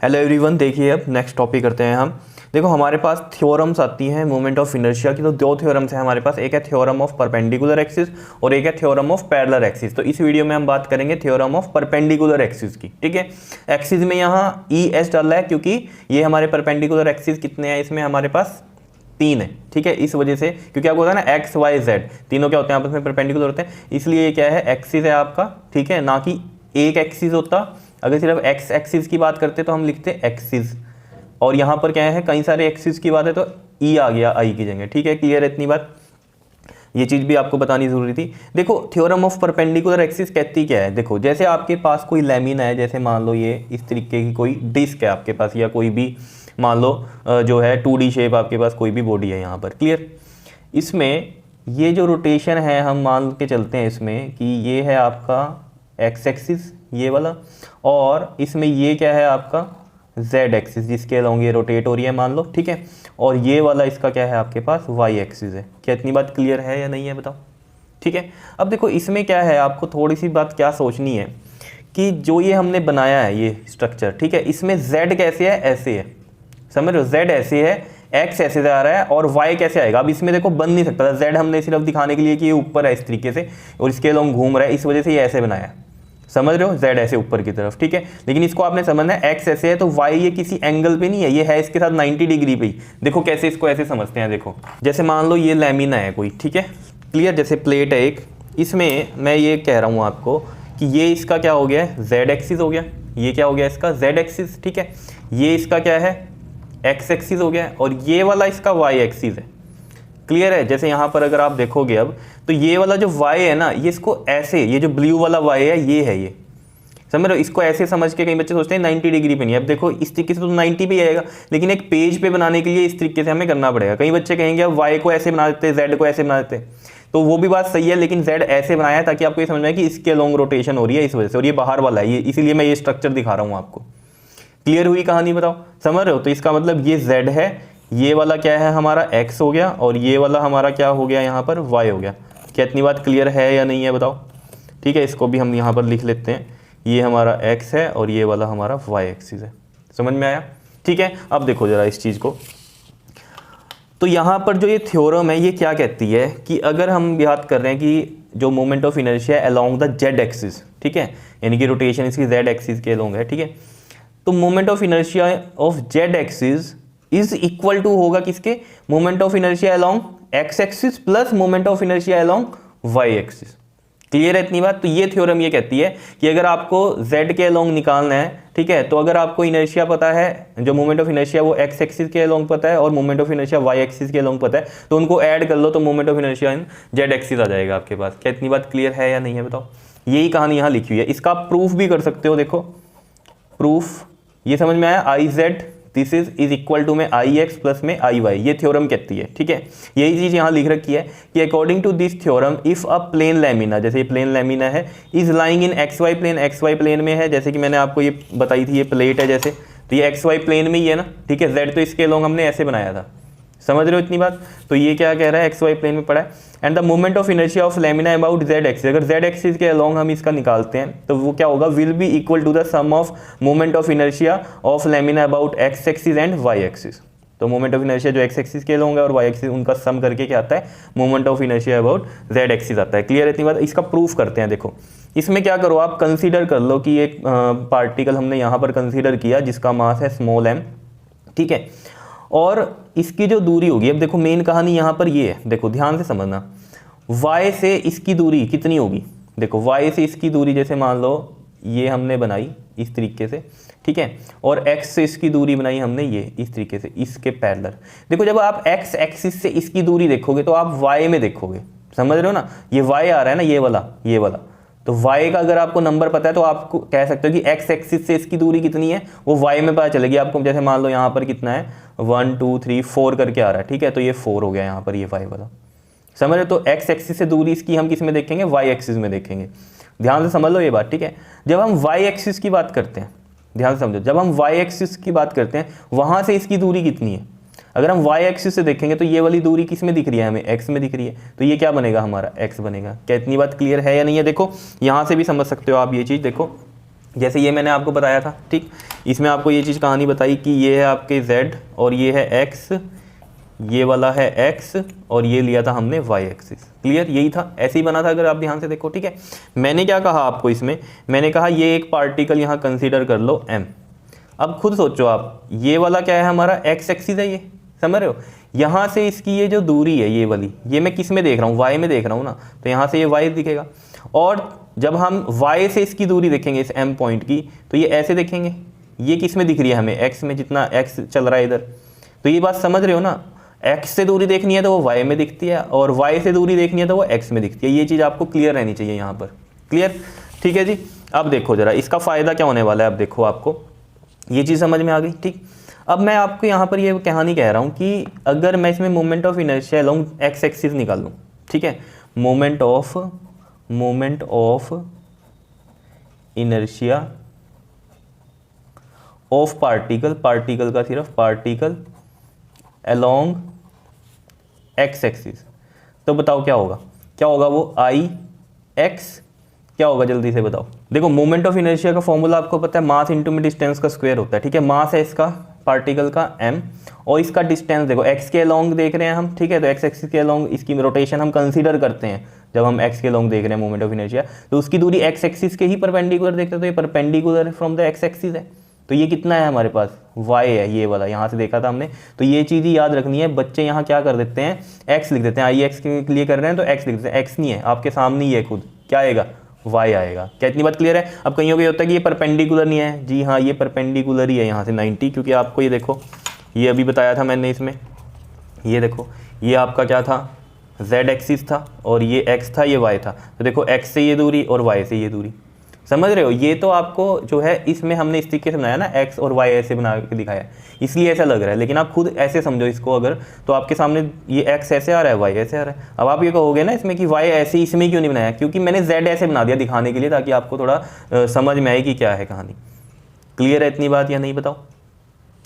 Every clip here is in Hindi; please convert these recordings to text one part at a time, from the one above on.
हेलो एवरीवन, देखिए अब नेक्स्ट टॉपिक करते हैं हम। देखो हमारे पास थ्योरम्स आती हैं मोमेंट ऑफ इनर्शिया की। तो दो थ्योरम्स हैं हमारे पास, एक है थ्योरम ऑफ परपेंडिकुलर एक्सिस और एक है थ्योरम ऑफ पैरेलल एक्सिस। तो इस वीडियो में हम बात करेंगे थ्योरम ऑफ परपेंडिकुलर एक्सिस की। ठीक है, एक्सिस में यहाँ ई एस डाला है क्योंकि ये हमारे परपेंडिकुलर एक्सिस कितने हैं, इसमें हमारे पास 3 है। ठीक है, इस वजह से क्योंकि आपको होता है ना एक्स वाई जेड तीनों क्या होते हैं आपस में परपेंडिकुलर होते हैं, इसलिए ये क्या है एक्सिस है आपका। ठीक है, ना कि एक एक्सिस होता। अगर सिर्फ एक्स एक्सिस की बात करते तो हम लिखते एक्सिस, और यहाँ पर क्या है कई सारे एक्सिस की बात है तो ई आ गया आई की जगह। ठीक है, क्लियर है इतनी बात, ये चीज़ भी आपको बतानी जरूरी थी। देखो थ्योरम ऑफ परपेंडिकुलर एक्सिस कहती क्या है। देखो जैसे आपके पास कोई लैमिना है, जैसे मान लो ये इस तरीके की कोई डिस्क है आपके पास, या कोई भी मान लो जो है 2D शेप आपके पास कोई भी बॉडी है यहाँ पर। क्लियर, इसमें ये जो रोटेशन है हम मान के चलते हैं इसमें कि ये है आपका एक्स एक्सिस ये वाला, और इसमें ये क्या है आपका जेड एक्सिस जिसके अलोंग ये रोटेट हो रही है मान लो। ठीक है, और ये वाला इसका क्या है आपके पास वाई एक्सिस है। क्या इतनी बात क्लियर है या नहीं है बताओ। ठीक है, अब देखो इसमें क्या है आपको थोड़ी सी बात क्या सोचनी है कि जो ये हमने बनाया है ये स्ट्रक्चर, ठीक है, इसमें जेड कैसे है, ऐसे है, समझ रहे हो, जेड ऐसे है, एक्स ऐसे जा रहा है और वाई कैसे आएगा। अब इसमें देखो बन नहीं सकता था, जेड हमने सिर्फ दिखाने के लिए कि ये ऊपर है इस तरीके से और इसके अलोंग घूम रहा है, इस वजह से ये ऐसे बनाया है, समझ रहे हो, जेड ऐसे ऊपर की तरफ। ठीक है, लेकिन इसको आपने समझना है एक्स ऐसे है तो वाई ये किसी एंगल पे नहीं है, ये है इसके साथ 90 डिग्री पे ही। देखो कैसे इसको ऐसे समझते हैं, देखो जैसे मान लो ये लैमिना है कोई, ठीक है, क्लियर, जैसे प्लेट है एक, इसमें मैं ये कह रहा हूँ आपको कि ये इसका क्या हो गया है जेड एक्सिस हो गया, ये क्या हो गया इसका जेड एक्सिस। ठीक है, ये इसका क्या है एक्स एक्सिस हो गया और ये वाला इसका वाई एक्सिस है। क्लियर है, जैसे यहाँ पर अगर आप देखोगे अब तो ये वाला जो y है ना, ये इसको ऐसे, ये जो ब्लू वाला y है ये है, ये समझ रहे हो, इसको ऐसे समझ के कई बच्चे सोचते हैं 90 डिग्री पे नहीं। अब देखो इस तरीके से तो 90 पे आएगा, लेकिन एक पेज पे बनाने के लिए इस तरीके से हमें करना पड़ेगा। कई बच्चे कहेंगे अब y को ऐसे बना देते, z को ऐसे बना देते, तो वो भी बात सही है, लेकिन z ऐसे बनाया है ताकि आपको ये समझ में आए कि इसके लॉन्ग रोटेशन हो रही है इस वजह से, और ये बाहर वाला है, ये इसीलिए मैं ये स्ट्रक्चर दिखा रहा हूँ आपको। क्लियर हुई कहानी, बताओ समझ रहे हो। तो इसका मतलब ये z है, ये वाला क्या है हमारा x हो गया, और ये वाला हमारा क्या हो गया यहाँ पर y हो गया। क्या इतनी बात क्लियर है या नहीं है बताओ। ठीक है, इसको भी हम यहाँ पर लिख लेते हैं, ये हमारा x है और ये वाला हमारा y एक्सिस है। समझ में आया। ठीक है, अब देखो जरा इस चीज़ को, तो यहाँ पर जो ये थ्योरम है ये क्या कहती है कि अगर हम बात कर रहे हैं कि जो मोमेंट ऑफ इनर्शिया है अलोंग द जेड एक्सिस, ठीक है, यानी कि रोटेशन इसकी जेड एक्सिस के अलोंग है। ठीक है, तो moment of inertia of z axis is equal to होगा किसके, moment of inertia along x axis plus moment of inertia along y axis. Clear है इतनी बात। तो ये थ्योरम ये कहती है कि अगर आपको z के अलोंग निकालना है, ठीक है, तो अगर आपको इनर्शिया पता है, जो मोमेंट ऑफ इनर्शिया वो x एक्सिस के अलोंग पता है और moment of inertia y axis के अलोंग पता है, तो उनको ऐड कर लो तो moment of inertia in z axis आ जाएगा आपके पास। क्या इतनी बात क्लियर है या नहीं है बताओ। यही कहानी यहाँ लिखी हुई है, इसका आप प्रूफ भी कर सकते हो। देखो प्रूफ ये समझ में आया, I z this is equal to में आई एक्स प्लस में आई वाई, ये थ्योरम कहती है। ठीक है, यही चीज यहाँ लिख रखी है कि according to this theorem if a plane lamina, जैसे ये प्लेन लैमिना है, is lying in x y plane, x y plane में है, जैसे कि मैंने आपको ये बताई थी, ये प्लेट है जैसे, तो ये एक्स वाई प्लेन में ही है ना। ठीक है, जेड तो इसके अलोंग हमने ऐसे बनाया था, समझ रहे हो इतनी बात। तो ये क्या कह रहा है एक्स वाई प्लेन में पड़ा है, and the moment of inertia of lamina about z axis, अगर जेड एक्सिस के अलोंग हम इसका निकालते हैं तो वो क्या होगा, will be equal to the sum of moment of inertia of lamina about x axis and y axis. तो मोमेंट ऑफ इनर्शिया जो एक्स एक्सिस के अलोंग है और वाई एक्सिस, उनका सम करके क्या आता है, moment of inertia about z axis आता है। क्लियर है इतनी बात। इसका प्रूफ करते हैं। देखो इसमें क्या करो, आप कंसीडर कर लो कि एक पार्टिकल हमने यहाँ पर कंसीडर किया जिसका मास है स्मॉल m, ठीक है, और इसकी जो दूरी होगी, अब देखो मेन कहानी यहाँ पर ये है, देखो ध्यान से समझना, y से इसकी दूरी कितनी होगी। देखो y से इसकी दूरी जैसे मान लो ये हमने बनाई इस तरीके से, ठीक है, और x से इसकी दूरी बनाई हमने ये इस तरीके से, इसके पैरेलल। देखो जब आप x एक्सिस से इसकी दूरी देखोगे तो आप y में देखोगे, समझ रहे हो ना, ये y आ रहा है ना, ये वाला, तो y का अगर आपको नंबर पता है तो आपको कह सकते हो कि x एक्सिस से इसकी दूरी कितनी है वो y में पता चलेगी आपको। जैसे मान लो यहाँ पर कितना है 1 2 3 4 करके आ रहा है, ठीक है, तो ये 4 हो गया यहाँ पर, ये y वाला, समझ रहे। तो x एक्सिस से दूरी इसकी हम किस में देखेंगे, y एक्सिस में देखेंगे। ध्यान से समझ लो ये बात, ठीक है। जब हम y एक्सिस की बात करते हैं, ध्यान से समझो, जब हम y एक्सिस की बात करते हैं वहाँ से इसकी दूरी कितनी है, अगर हम y एक्सिस से देखेंगे तो ये वाली दूरी किस में दिख रही है, हमें x में दिख रही है, तो ये क्या बनेगा हमारा x बनेगा। क्या इतनी बात क्लियर है या नहीं है। देखो यहाँ से भी समझ सकते हो आप ये चीज़। देखो जैसे ये मैंने आपको बताया था, ठीक। इसमें आपको ये चीज़ कहानी बताई कि ये है आपके z और ये है x, ये वाला है x और ये लिया था हमने y एक्सिस। क्लियर, यही था, ऐसे ही बना था अगर आप ध्यान से देखो, ठीक है। मैंने क्या कहा आपको इसमें, मैंने कहा ये एक पार्टिकल यहाँ कंसीडर कर लो m। अब खुद सोचो आप, ये वाला क्या है हमारा x एक्सिस है, ये समझ रहे हो। यहाँ से इसकी ये जो दूरी है ये वाली, ये मैं किस में देख रहा हूँ, y में देख रहा हूँ ना, तो यहाँ से ये y दिखेगा। और जब हम y से इसकी दूरी देखेंगे इस m पॉइंट की, तो ये ऐसे देखेंगे, ये किस में दिख रही है हमें, x में, जितना x चल रहा है इधर। तो ये बात समझ रहे हो ना, x से दूरी देखनी है तो वो y में दिखती है, और y से दूरी देखनी है तो वो x में दिखती है। ये चीज़ आपको क्लियर रहनी चाहिए यहाँ पर। क्लियर, ठीक है जी। अब देखो जरा इसका फ़ायदा क्या होने वाला है। अब देखो आपको ये चीज़ समझ में आ गई, ठीक। अब मैं आपको यहाँ पर ये कहानी कह रहा हूँ कि अगर मैं इसमें moment of inertia along x axis निकाल लूँ, ठीक है, moment of inertia of particle का सिर्फ पार्टिकल अलोंग एक्स एक्सिस, तो बताओ क्या होगा वो आई एक्स, क्या होगा जल्दी से बताओ। देखो मोमेंट ऑफ इनर्शिया का फॉर्मूला आपको पता है, मास इंटू में डिस्टेंस का स्क्वायर होता है, ठीक है। मास है इसका पार्टिकल का m, और इसका डिस्टेंस देखो x के अलोंग देख रहे हैं हम, ठीक है, तो x एक्सिस के अलोंग इसकी रोटेशन हम कंसीडर करते हैं जब हम x के अलोंग देख रहे हैं मोमेंट ऑफ इनर्शिया, तो उसकी दूरी x एक्सिस के ही परपेंडिकुलर देखते हैं, तो ये perpendicular from the x axis है। तो ये कितना है हमारे पास, y है, ये वाला यहाँ से देखा था हमने। तो ये चीज़ ही याद रखनी है, बच्चे यहाँ क्या कर देते हैं, x लिख देते हैं, आई एक्स के लिए कर रहे हैं तो x लिख देते हैं, x नहीं है आपके सामने ही है खुद, क्या आएगा, y आएगा। क्या इतनी बात क्लियर है। अब कहीं होता है कि ये परपेंडिकुलर नहीं है, जी हाँ ये परपेंडिकुलर ही है यहाँ से 90, क्योंकि आपको ये देखो, ये अभी बताया था मैंने इसमें, ये देखो ये आपका क्या था, z एक्सिस था और ये x था, ये y था। तो देखो x से ये दूरी और y से ये दूरी, समझ रहे हो। ये तो आपको जो है इसमें हमने इस तरीके से बनाया ना, x और y ऐसे बना के दिखाया, इसलिए ऐसा लग रहा है, लेकिन आप खुद ऐसे समझो इसको अगर, तो आपके सामने ये x ऐसे आ रहा है, y ऐसे आ रहा है। अब आप ये कहोगे ना इसमें कि y ऐसे इसमें क्यों नहीं बनाया, क्योंकि मैंने z ऐसे बना दिया दिखाने के लिए, ताकि आपको थोड़ा समझ में आए कि क्या है कहानी। क्लियर है इतनी बात या नहीं बताओ,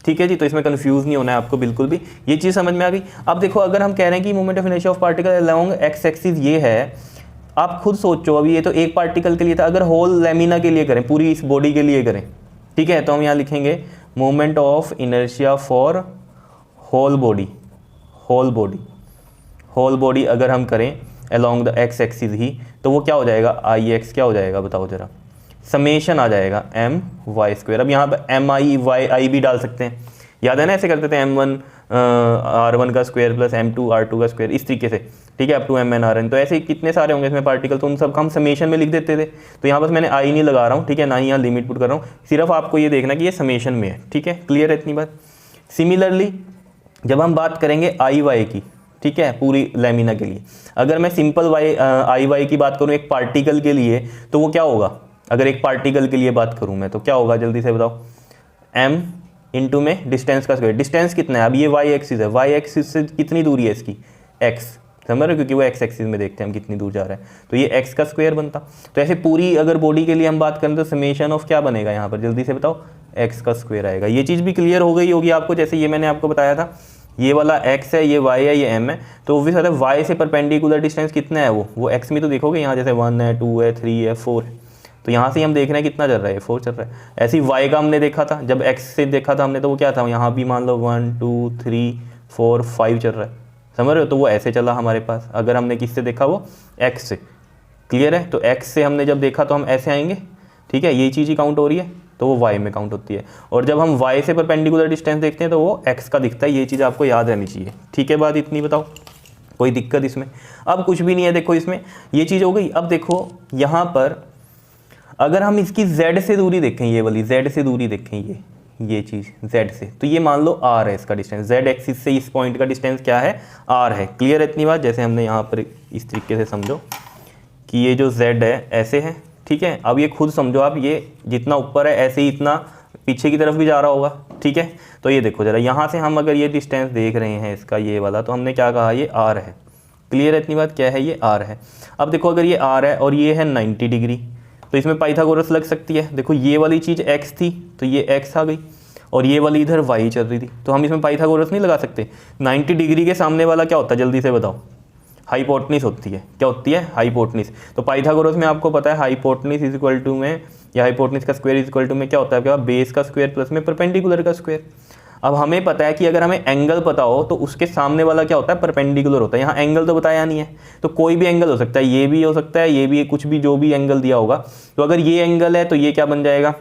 ठीक है जी। तो इसमें कंफ्यूज नहीं होना है आपको बिल्कुल भी, ये चीज़ समझ में आ गई। अब देखो अगर हम कह रहे हैं कि moment of inertia of particle along x axis ये है, आप खुद सोचो, अभी ये तो एक पार्टिकल के लिए था, अगर होल लेमिना के लिए करें, पूरी इस बॉडी के लिए करें, ठीक है, तो हम यहाँ लिखेंगे moment of inertia for whole body अगर हम करें अलोंग द एक्स एक्सिस ही, तो वो क्या हो जाएगा, आई एक्स क्या हो जाएगा बताओ जरा, समेशन आ जाएगा m y स्क्वायर। अब यहाँ पर m i y i भी डाल सकते हैं, याद है ना, ऐसे करते थे m1 r1 का स्क्वायर प्लस m2 r2 का स्क्वायर, इस तरीके से, ठीक है, अप टू mn rn। तो ऐसे कितने सारे होंगे इसमें पार्टिकल, तो उन सब हम समेशन में लिख देते थे। तो यहाँ बस मैंने आई नहीं लगा रहा हूँ, ठीक है, ना ही यहाँ लिमिट पुट कर रहा हूँ, सिर्फ आपको ये देखना कि ये समेशन में है, ठीक है। क्लियर है इतनी बात। सिमिलरली जब हम बात करेंगे आई वाई की, ठीक है, पूरी लेमिना के लिए, अगर मैं सिंपल आई वाई की बात करूँ एक पार्टिकल के लिए, तो वो क्या होगा, अगर एक पार्टिकल के लिए बात करूं मैं, तो क्या होगा जल्दी से बताओ, m इंटू में डिस्टेंस का स्क्वायर। डिस्टेंस कितना है, अब ये y एक्सिस है, y एक्सिस से कितनी दूरी है इसकी, x, समझ रहे हो, क्योंकि वो x एक्सिस में देखते हैं हम कितनी दूर जा रहा है, तो ये x का स्क्वायर बनता। तो ऐसे पूरी अगर बॉडी के लिए हम बात करें तो समेशन ऑफ क्या बनेगा यहाँ पर, जल्दी से बताओ, x का स्क्वायर आएगा। ये चीज़ भी क्लियर हो गई होगी आपको, जैसे ये मैंने आपको बताया था, ये वाला x है, ये y है, ये m है, तो वो भी y से परपेंडिकुलर डिस्टेंस कितना है, वो x में तो देखोगे यहाँ, जैसे 1 है, 2 है, 3 है, 4 है, तो यहाँ से हम देख रहे हैं कितना चल रहा है, 4 चल रहा है। ऐसे ही y का हमने देखा था, जब x से देखा था हमने, तो वो क्या था, यहाँ भी मान लो 1 2 3 4 5 चल रहा है, समझ रहे हो, तो वो ऐसे चला हमारे पास। अगर हमने किससे देखा, वो x से। क्लियर है, तो x से हमने जब देखा तो हम ऐसे आएंगे, ठीक है, ये चीज़ ही काउंट हो रही है, तो वो y में काउंट होती है। और जब हम y से परपेंडिकुलर डिस्टेंस देखते हैं तो वो x का दिखता है, ये चीज़ आपको याद रहनी चाहिए, ठीक है। बात इतनी बताओ, कोई दिक्कत इसमें, अब कुछ भी नहीं है। देखो इसमें ये चीज़ हो गई। अब देखो यहाँ पर अगर हम इसकी z से दूरी देखें, ये वाली z से दूरी देखें, ये चीज़ z से, तो ये मान लो r है इसका डिस्टेंस, z एक्सिस से इस पॉइंट का डिस्टेंस क्या है, r है। क्लियर है इतनी बात। जैसे हमने यहाँ पर इस तरीके से समझो कि ये जो z है ऐसे है, ठीक है। अब ये खुद समझो आप, ये जितना ऊपर है ऐसे ही इतना पीछे की तरफ भी जा रहा होगा, ठीक है। तो ये देखो जरा, यहाँ से हम अगर ये डिस्टेंस देख रहे हैं इसका, ये वाला, तो हमने क्या कहा, ये r है। क्लियर है इतनी बात, क्या है, ये r है। अब देखो अगर ये r है और ये है 90 डिग्री, तो इसमें पाइथागोरस लग सकती है। देखो ये वाली चीज़ x थी, तो ये x आ गई, और ये वाली इधर y चल रही थी, तो हम इसमें पाइथागोरस नहीं लगा सकते। 90 डिग्री के सामने वाला क्या होता है, जल्दी से बताओ, हाइपोटनिस होती है। क्या होती है, हाइपोटनिस। तो पाइथागोरस में आपको पता है हाइपोटनिस इज इक्वल टू में या हाइपोटेन्यूज का स्क्वायर इज इक्वल टू में क्या होता है आपके पास बेस का स्क्वायर प्लस में परपेंडिकुलर का स्क्वायर। अब हमें पता है कि अगर हमें एंगल पता हो तो उसके सामने वाला क्या होता है परपेंडिकुलर होता है। यहाँ एंगल तो बताया नहीं है, तो कोई भी एंगल हो सकता है, ये भी हो सकता है, ये भी, कुछ भी, जो भी एंगल दिया होगा। तो अगर ये एंगल है तो ये क्या बन जाएगा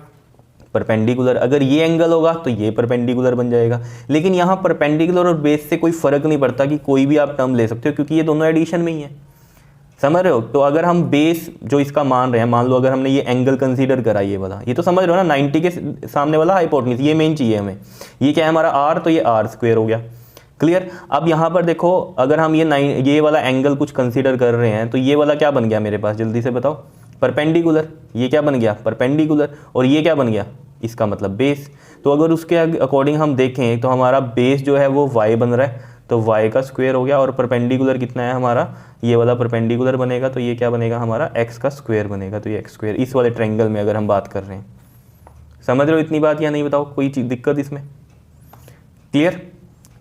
परपेंडिकुलर, अगर ये एंगल होगा तो ये परपेंडिकुलर बन जाएगा। लेकिन यहाँ परपेंडिकुलर और बेस से कोई फर्क नहीं पड़ता कि कोई भी आप टर्म ले सकते हो, क्योंकि ये दोनों एडिशन में ही है, समझ रहे हो। तो अगर हम बेस जो इसका मान रहे हैं, मान लो अगर हमने ये एंगल कंसीडर करा, ये वाला, ये तो समझ रहे हो ना 90 के सामने वाला हाइपोटेन्यूज, ये मेन चाहिए हमें। ये क्या है हमारा आर, तो ये आर स्क्वायर हो गया, क्लियर। अब यहाँ पर देखो अगर हम ये वाला एंगल कुछ कंसीडर कर रहे हैं तो ये वाला क्या बन गया मेरे पास, जल्दी से बताओ, परपेंडिकुलर। ये क्या बन गया परपेंडिकुलर, और ये क्या बन गया, इसका मतलब बेस। तो अगर उसके अकॉर्डिंग हम देखें तो हमारा बेस जो है वो y बन रहा है, तो y का स्क्वायर हो गया, और परपेंडिकुलर कितना है हमारा, ये वाला परपेंडिकुलर बनेगा, तो ये क्या बनेगा हमारा x का स्क्वायर बनेगा, तो ये x स्क्वायर इस वाले ट्रायंगल में अगर हम बात कर रहे हैं। समझ रहे हो इतनी बात या नहीं, बताओ कोई चीज़ दिक्कत इसमें, क्लियर,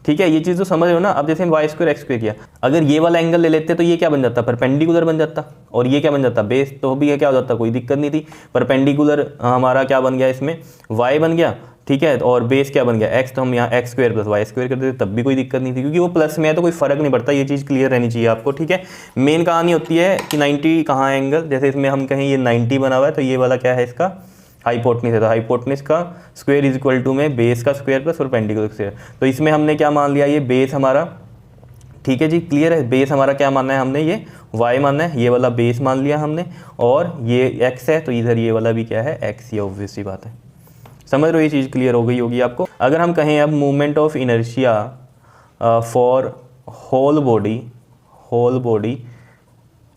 ठीक है। ये चीज़ तो समझ रहे हो ना। अब जैसे हम वाई स्क्वायर एक्स स्क्वायर किया, अगर ये वाला एंगल ले लेते तो ये क्या बन जाता परपेंडिकुलर बन जाता, और ये क्या बन जाता बेस, तो भी क्या हो जाता, कोई दिक्कत नहीं थी। परपेंडिकुलर हमारा क्या बन गया इसमें y बन गया, ठीक है, और बेस क्या बन गया x, तो हम यहाँ x square plus y square कर देते तब भी कोई दिक्कत नहीं थी, क्योंकि वो प्लस में है तो कोई फर्क नहीं पड़ता। ये चीज़ क्लियर रहनी चाहिए आपको, ठीक है। मेन कहानी होती है कि 90 कहाँ है एंगल, जैसे इसमें हम कहें ये 90 बना हुआ है, तो ये वाला क्या है इसका हाइपोटेन्यूज है, तो हाइपोटेन्यूज का स्क्वायर इज इक्वल टू में बेस का स्क्वायर प्लस परपेंडिकुलर स्क्वायर। तो इसमें हमने क्या मान लिया, ये बेस हमारा, ठीक है जी, क्लियर है। बेस हमारा क्या मानना है हमने, ये y मानना है, ये वाला बेस मान लिया हमने, और ये x है तो इधर ये वाला भी क्या है x, ये ऑब्वियस सी बात है। समझ रहे हो, ये चीज़ क्लियर हो गई होगी आपको। अगर हम कहें अब movement of inertia for whole body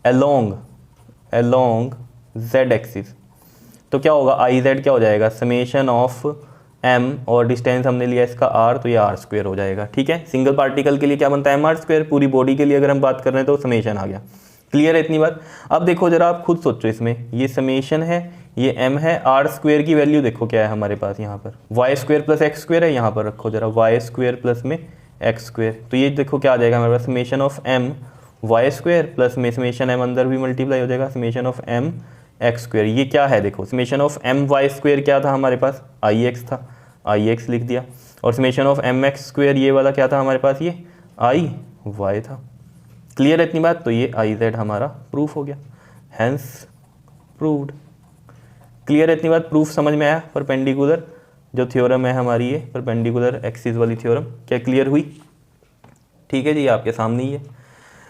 along z axis, तो क्या होगा आई जेड क्या हो जाएगा समेशन ऑफ m, और डिस्टेंस हमने लिया इसका r, तो ये r स्क्वायर हो जाएगा, ठीक है। सिंगल पार्टिकल के लिए क्या बनता है m r स्क्वायर, पूरी बॉडी के लिए अगर हम बात कर रहे हैं तो समेशन आ गया, क्लियर है इतनी बात। अब देखो जरा आप खुद सोचो, इसमें ये समेशन है, ये m है, r स्क्वायर की वैल्यू देखो क्या है हमारे पास यहाँ पर, y square plus X square है, यहाँ पर रखो जरा y स्क्वायर प्लस में एक्स स्क्वायर, तो ये देखो क्या आ जाएगा हमारे पास summation of m y square plus में समेशन m अंदर भी मल्टीप्लाई हो जाएगा summation of m X square. ये क्या है देखो, summation of M Y square क्या था हमारे पास, आई एक्स था, आई एक्स लिख दिया, और summation of m x square ये वाला क्या था हमारे पास, ये आई वाई था, क्लियर है इतनी बात। तो ये आई जेड हमारा प्रूफ हो गया, हैंस प्रूव्ड, क्लियर है इतनी बात। प्रूफ समझ में आया, परपेंडिकुलर जो थ्योरम है हमारी, ये परपेंडिकुलर एक्सिस वाली थ्योरम क्या क्लियर हुई, ठीक है जी, आपके सामने ही है।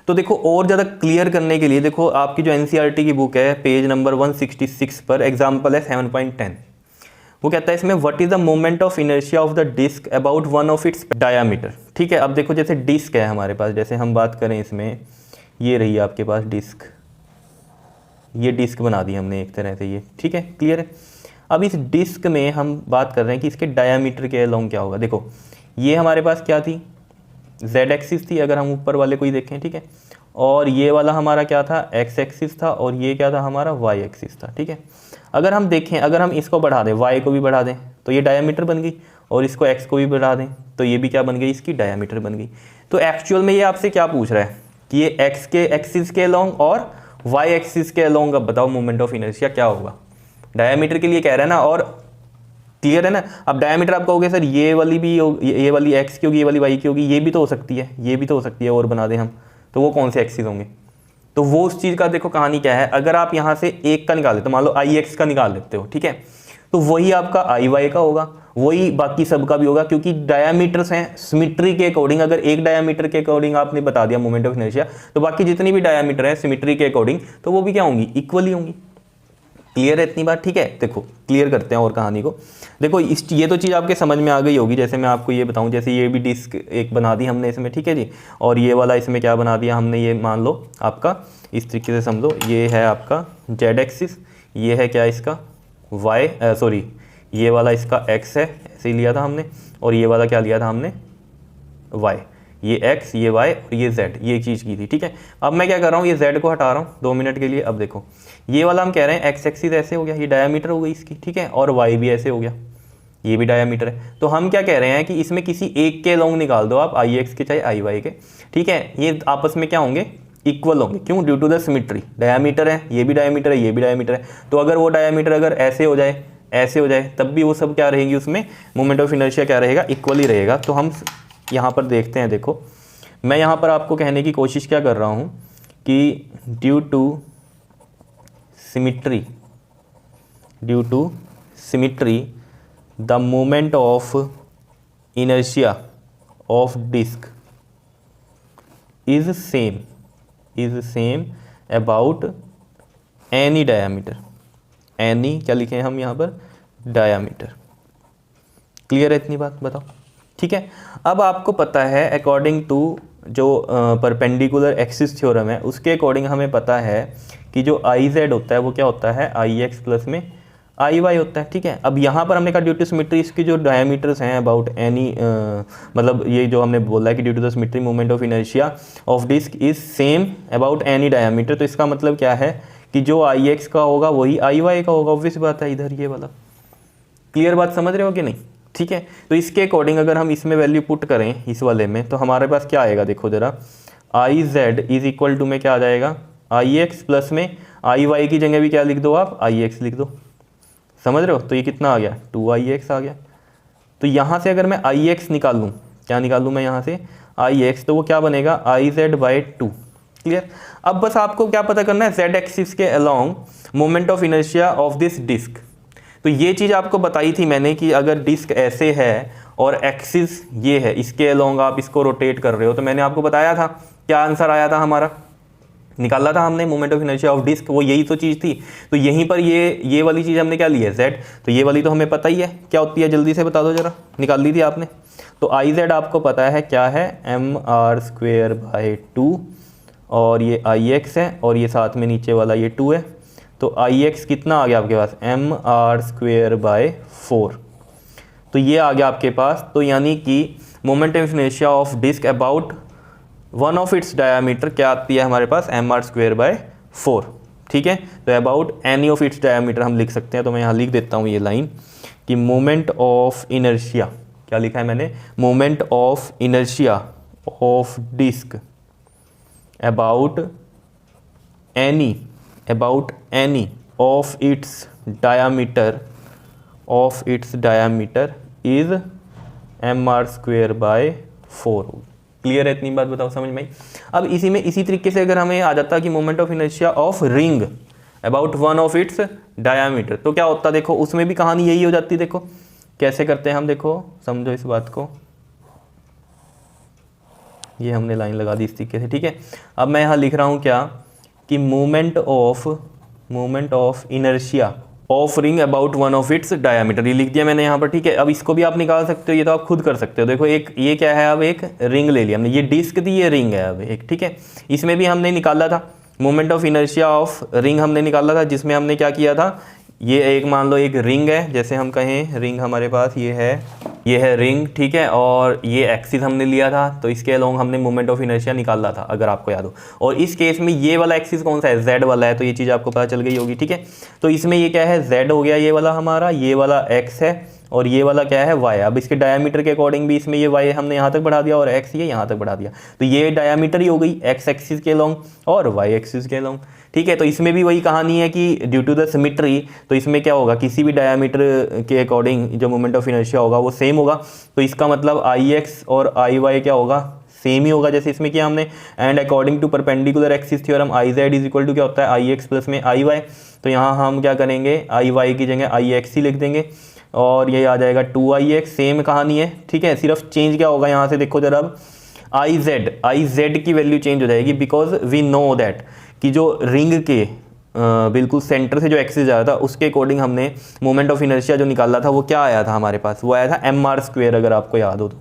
तो देखो और ज़्यादा क्लियर करने के लिए देखो आपकी जो एनसीईआरटी की बुक है पेज नंबर 166 पर एग्जाम्पल है 7.10, वो कहता है इसमें what is the moment of inertia of the disc about one of its diameter, ठीक है। अब देखो जैसे डिस्क है हमारे पास, जैसे हम बात करें इसमें, ये रही आपके पास डिस्क, ये डिस्क बना दी हमने एक तरह से, ये ठीक है, क्लियर है। अब इस डिस्क में हम बात कर रहे हैं कि इसके डायामीटर के अलोंग क्या होगा। देखो ये हमारे पास क्या थी, z एक्सिस थी अगर हम ऊपर वाले को ही देखें, ठीक है, और ये वाला हमारा क्या था x एक्सिस था, और ये क्या था हमारा y एक्सिस था, ठीक है। अगर हम देखें, अगर हम इसको बढ़ा दें, y को भी बढ़ा दें तो ये डायमीटर बन गई, और इसको x को भी बढ़ा दें तो ये भी क्या बन गई, इसकी डायमीटर बन गई। तो एक्चुअल में ये आपसे क्या पूछ रहा है कि ये x के एक्सिस के अलोंग और y एक्सिस के अलोंग, अब बताओ मोमेंट ऑफ इनर्शिया क्या होगा, डायमीटर के लिए कह रहा है ना, और क्लियर है ना। अब डायमीटर आप कहोगे सर ये वाली भी ये वाली x की होगी, ये वाली y की होगी, ये भी तो हो सकती है, ये भी तो हो सकती है, और बना दें हम तो वो कौन से एक्सिस होंगे, तो वो उस चीज़ का देखो कहानी क्या है। अगर आप यहाँ से एक का निकाल लेते हो, मान लो आई एक्स का निकाल लेते हो, ठीक है, तो वही आपका आई वाई का होगा, वही बाकी सबका भी होगा, क्योंकि डायामीटर्स हैं सिमेट्री के अकॉर्डिंग। अगर एक डायामीटर के अकॉर्डिंग आपने बता दिया मोमेंट ऑफ इनर्शिया, तो बाकी जितनी भी डायामीटर है सिमेट्री के अकॉर्डिंग तो वो भी क्या होंगी, इक्वली होंगी, क्लियर है इतनी बात, ठीक है। देखो क्लियर करते हैं और कहानी को, देखो ये तो चीज़ आपके समझ में आ गई होगी। जैसे मैं आपको ये बताऊं, जैसे ये भी डिस्क एक बना दी हमने इसमें, ठीक है जी, और ये वाला इसमें क्या बना दिया हमने, ये मान लो आपका इस तरीके से समझो, ये है आपका जेड एक्सिस, ये है क्या इसका वाई, सॉरी ये वाला इसका एक्स है, ऐसे ही लिया था हमने, और ये वाला क्या लिया था हमने वाई, ये x, ये y और ये z, ये एक चीज़ की थी, ठीक है। अब मैं क्या कर रहा हूँ, ये z को हटा रहा हूँ 2 मिनट के लिए। अब देखो ये वाला हम कह रहे हैं x एक्सिस ऐसे हो गया, ये डायमीटर हो गई इसकी, ठीक है, और y भी ऐसे हो गया, ये भी डायमीटर है। तो हम क्या कह रहे हैं कि इसमें किसी एक के लॉन्ग निकाल दो आप, आई एक्स के चाहे आई वाई के, ठीक है, ये आपस में क्या होंगे, इक्वल होंगे। क्यों? Due to the symmetry, diameter है, ये भी डायमीटर है, ये भी डायमीटर है, तो अगर वो डायमीटर अगर ऐसे हो जाए, ऐसे हो जाए, तब भी वो सब क्या रहेगी, उसमें मोमेंट ऑफ इनर्शिया क्या रहेगा, इक्वल ही रहेगा। तो हम यहाँ पर देखते हैं, देखो मैं यहाँ पर आपको कहने की कोशिश क्या कर रहा हूँ कि due to symmetry the moment of inertia of disk is same about any diameter, any क्या लिखे हैं हम यहाँ पर, diameter। क्लियर है इतनी बात? बताओ। ठीक है, अब आपको पता है अकॉर्डिंग टू जो परपेंडिकुलर एक्सिस थ्योरम है उसके अकॉर्डिंग हमें पता है कि जो आई जेड होता है वो क्या होता है, आई एक्स प्लस में आई वाई होता है। ठीक है, अब यहाँ पर हमने कहा ड्यू टू सिमिट्री इसकी जो डायमीटर्स हैं अबाउट एनी, मतलब ये जो हमने बोला है कि due to the symmetry moment of inertia of disc is same about any diameter, तो इसका मतलब क्या है कि जो आई एक्स का होगा वही आई वाई का होगा। ऑब्वियस बात है, इधर ये वाला। क्लियर बात समझ रहे हो कि नहीं? ठीक है, तो इसके अकॉर्डिंग अगर हम इसमें वैल्यू पुट करें इस वाले में, तो हमारे पास क्या आएगा, देखो जरा, I z is equal to में क्या आ जाएगा, आई एक्स प्लस में आई वाई की जगह भी क्या लिख दो आप, आई एक्स लिख दो। समझ रहे हो? तो ये कितना आ गया, 2ix आ गया। तो यहाँ से अगर मैं ix निकाल लूँ, क्या निकाल लूँ मैं यहाँ से, ix, तो वो क्या बनेगा, iz/2। क्लियर? अब बस आपको क्या पता करना है, z एक्सिस के along moment of inertia of this disc. तो ये चीज़ आपको बताई थी मैंने कि अगर डिस्क ऐसे है और एक्सिस ये है, इसके अलोंग आप इसको रोटेट कर रहे हो, तो मैंने आपको बताया था क्या आंसर आया था, हमारा निकाला था हमने moment of inertia of disc, वो यही तो चीज़ थी। तो यहीं पर ये वाली चीज़ हमने क्या ली है, z, तो ये वाली तो हमें पता ही है क्या होती है, जल्दी से बता दो जरा, निकाल ली थी आपने। तो आई जेड आपको पता है क्या है, mr²/2, और ये आई एक्स है, और ये साथ में नीचे वाला ये 2 है। तो आई एक्स कितना आ गया आपके पास, mr²/4, तो ये आ गया आपके पास। तो यानी कि moment of inertia of disc about one of its diameter क्या आती है हमारे पास, mr²/4। ठीक है, तो about any of its diameter हम लिख सकते हैं। तो मैं यहाँ लिख देता हूँ ये लाइन कि मोमेंट ऑफ इनर्शिया, क्या लिखा है मैंने, moment of inertia of disc about any of its diameter is mr²/4। Clear है इतनी बात? बताओ समझ में आई? अब इसी तरीके से अगर हमें आ जाता कि moment of inertia of ring about one of its diameter, तो क्या होता, देखो उसमें भी कहानी यही हो जाती। देखो कैसे करते हैं हम, देखो समझो इस बात को, ये हमने लाइन लगा दी इस तरीके से। ठीक है, अब मैं यहाँ लिख रहा हूँ क्या कि moment of inertia of ring about one of its diameter, ये लिख दिया मैंने यहाँ पर। ठीक है, अब इसको भी आप निकाल सकते हो, ये तो आप खुद कर सकते हो। देखो एक ये क्या है, अब एक रिंग ले लिया हमने, ये डिस्क थी, ये रिंग है अब एक। ठीक है, इसमें भी हमने निकाला था moment of inertia of ring, हमने निकाला था, जिसमें हमने क्या किया था, ये एक मान लो एक रिंग है, जैसे हम कहें रिंग हमारे पास ये है रिंग। ठीक है, और ये एक्सिस हमने लिया था, तो इसके अलोंग हमने मोमेंट ऑफ इनर्शिया निकाला था, अगर आपको याद हो। और इस केस में ये वाला एक्सिस कौन सा है, z वाला है, तो ये चीज़ आपको पता चल गई होगी। ठीक है, तो इसमें ये क्या है, z हो गया ये वाला हमारा, ये वाला x है, और ये वाला क्या है, y। अब इसके डायमीटर के अकॉर्डिंग भी इसमें ये y हमने यहाँ तक बढ़ा दिया और x ये यहाँ तक बढ़ा दिया, तो ये डायमीटर ही हो गई x एक्सिस के अलोंग और y एक्सिस के अलोंग। ठीक है, तो इसमें भी वही कहानी है कि ड्यू टू द सिमिट्री, तो इसमें क्या होगा, किसी भी डायमीटर के अकॉर्डिंग जो मोमेंट ऑफ इनर्शिया होगा वो सेम होगा। तो इसका मतलब आई एक्स और आई वाई क्या होगा, सेम ही होगा जैसे इसमें किया हमने। And according to perpendicular axis theorem I z is equal to क्या होता है, आई एक्स प्लस में आई वाई। तो यहाँ हम क्या करेंगे, आई वाई की जगह आई एक्स ही लिख देंगे, और ये आ जाएगा 2ix। सेम कहानी है। ठीक है, सिर्फ चेंज क्या होगा यहाँ से, देखो जरा, अब आई जेड की वैल्यू चेंज हो जाएगी, बिकॉज वी नो दैट कि जो रिंग के बिल्कुल सेंटर से जो एक्सिस जा रहा था उसके अकॉर्डिंग हमने मोमेंट ऑफ इनर्शिया जो निकाला था वो क्या आया था हमारे पास, वो आया था mr², अगर आपको याद हो तो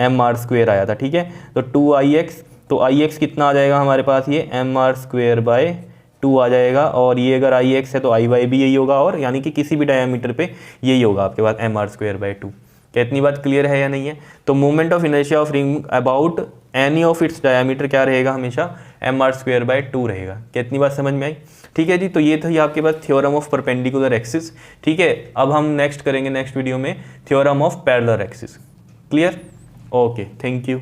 mr² आया था। ठीक है, तो 2ix, तो ix कितना आ जाएगा हमारे पास, ये mr²/2 आ जाएगा, और ये अगर ix है तो ay भी यही होगा, और यानी कि किसी भी डायमीटर पे यही होगा आपके पास mr²/2। क्या इतनी बात क्लियर है या नहीं है? तो moment of inertia of ring about any of its diameter क्या रहेगा, हमेशा mr²/2 रहेगा। क्या इतनी बात समझ में आई? ठीक है जी, तो ये था आपके पास थ्योरम ऑफ परपेंडिकुलर एक्सिस। ठीक है, अब हम नेक्स्ट करेंगे नेक्स्ट वीडियो में theorem of parallel axis. Clear? Okay, thank you.